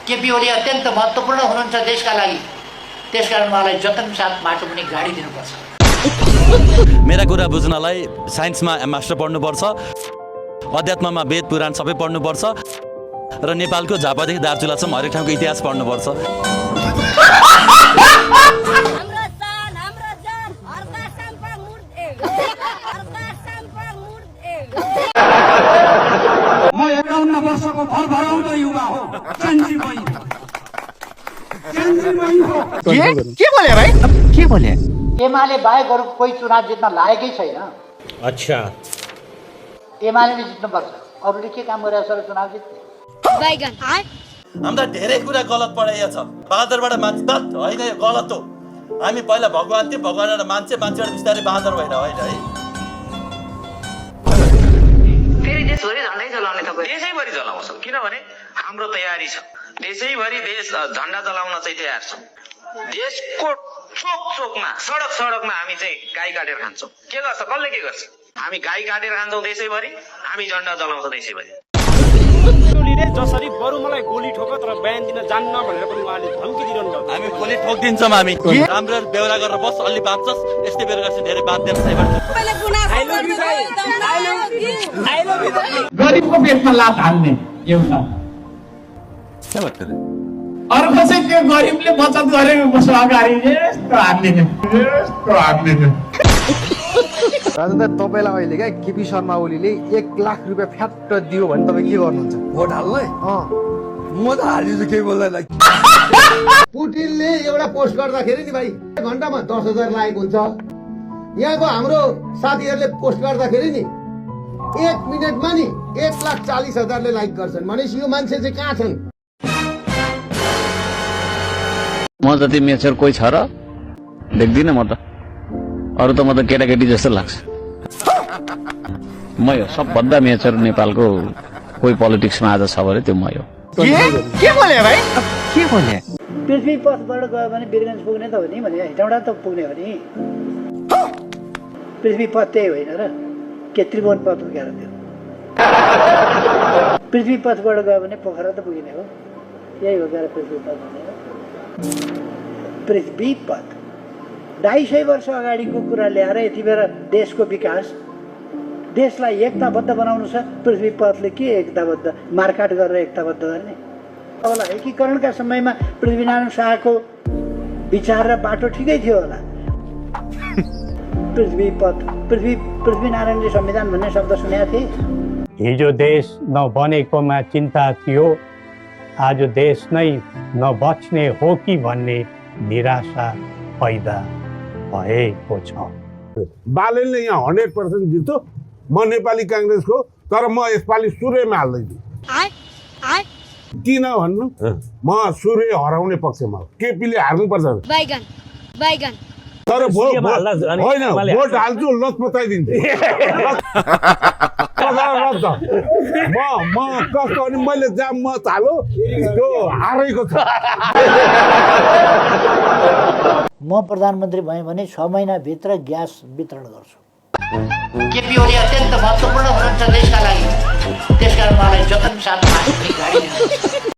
केपी ओली अत्यन्त महत्त्वपूर्ण हुनुहुन्छ देशका लागि, त्यसकारण उहाँलाई जतन साथ माटो पनि गाडी दिनुपर्छ। मेरा कुरा बुझ्नलाई साइन्समा मास्टर पढ्नुपर्छ, अध्यात्ममा वेद पुराण सबै पढ्नुपर्छ र नेपालको झापादेखि दार्चुलासम्म हरेक ठाउँको इतिहास पढ्नुपर्छ। म 51 वर्षको भरभराउँदो युवा हो। के बोले भाइ? के बोले? एमाले बाहेक अरू कोही चुनाव जित्न लागेकै छैन। अच्छा, एमाले जित्नुपर्छ, अरूले के काम गरेर सर चुनाव जित्ने? हामीलाई धेरै कुरा गलत पढाइएको छ। बाँदरबाट मान्छे त होइन, यो गलत हो। हामी पहिला भगवान थियौँ, भगवानबाट मान्छे, मान्छेबाट बिस्तारै बाँदर भएर होइन है। फेरि देशभरि झन्डै चलाउने तपाईँ? देशैभरि चलाउँछ, किनभने हाम्रो तयारी छ। देशैभरि देश झन्डा चलाउन चाहिँ तयार छ। देशको चोक चोकमा, सडक सडकमा हामी चाहिँ गाई काटेर खान्छौँ। के गर्छ, कसले के गर्छ? हामी गाई काटेर खान्छौँ देशैभरि, हामी झन्डा चलाउँछौँ देशैभरि। टोलीले जसरी बरु मलाई गोली ठोक तर बयान दिन जान्न भनेर पनि उहाँले धम्की दिइरहनु भएको। हामी गोली ठोकिदिन्छौँ। हामी राम्रो बेहोरा गरेर बस, अलि बाँच्छस्, यस्तै बेहोरा गर्छ धेरै बाँध्दैन। गरिबको पेटमा लात हाल्ने एउटा, अर्को चाहिँ त्यो गरिबले बचत गरेको अगाडि यस्तो हाल्ने। राजन दाइ, तपाईँलाई अहिले क्या केपी शर्मा ओलीले 1 लाख रुपियाँ फ्याट दियो भने तपाईँ के गर्नुहुन्छ? भोट हाल्नै? म त हालिदिन्छु, केही बोल्दैन। पुटिनले एउटा पोस्ट गर्दाखेरि नि भाइ घन्टामा 10,000 लाइक हुन्छ। यहाँको हाम्रो साथीहरूले पोस्ट गर्दाखेरि नि 1 मिनटमा नि 1,40,000ले लाइक गर्छन्। भनेपछि यो मान्छे चाहिँ कहाँ छन्? म जति मेच्योर कोही छ र देख्दिनँ म त। अरू त म त केटाकेटी जस्तो लाग्छ। म यो सबभन्दा मेच्योर नेपालको कोही पोलिटिक्समा आज छ भने त्यो म हो। के बोले भाइ? के बोले? पृथ्वी पथबाट गयो भने वीरगञ्ज पुग्ने त हो नि, भने हेटौँडा त पुग्ने हो नि। पृथ्वी पथ त्यही होइन र के त्रिभुवन पथ हो क्या त्यो? पृथ्वी पथबाट गयो भने पोखरा त पुगिने हो, यही हो क्या पृथ्वी पथ भनेर। पृथ्वी पथ 250 वर्ष अगाडिको कुरा ल्याएर यति बेला देशको विकास, देशलाई एकताबद्ध बनाउनु छ। पृथ्वी पथले के एकताबद्ध, मारकाट गरेर एकताबद्ध गर्ने? होला एकीकरणका समयमा पृथ्वीनारायण शाहको विचार र बाटो ठिकै थियो होला। पृथ्वी पथ, पृथ्वीनारायणले संविधान भन्ने शब्द सुनेका थिए? हिजो देश नबनेकोमा चिन्ता थियो, आज देश नै नबच्ने हो कि भन्ने निराशा पैदा भएको छ। बालनले यहाँ 100% जित्यो। म नेपाली काङ्ग्रेसको, तर म यसपालि सूर्यमा हाल्दैछु। किन भन्नु, म सूर्य हराउने पक्षमा हो। केपीले हार्नुपर्छ तर होइन, भोट हाल्छु, लत पताइदिन्छु। म कस्तो भने मैले जहाँ मत हालो त्यो हारेको छ। म प्रधानमन्त्री भएँ भने 6 महिनाभित्र ग्यास वितरण गर्छु। केपी ओली अत्यन्त महत्त्वपूर्ण हुनुहुन्छ देशका लागि, त्यसकारण उहाँलाई जतन साथ माटो पनि गाडी दिनुपर्छ।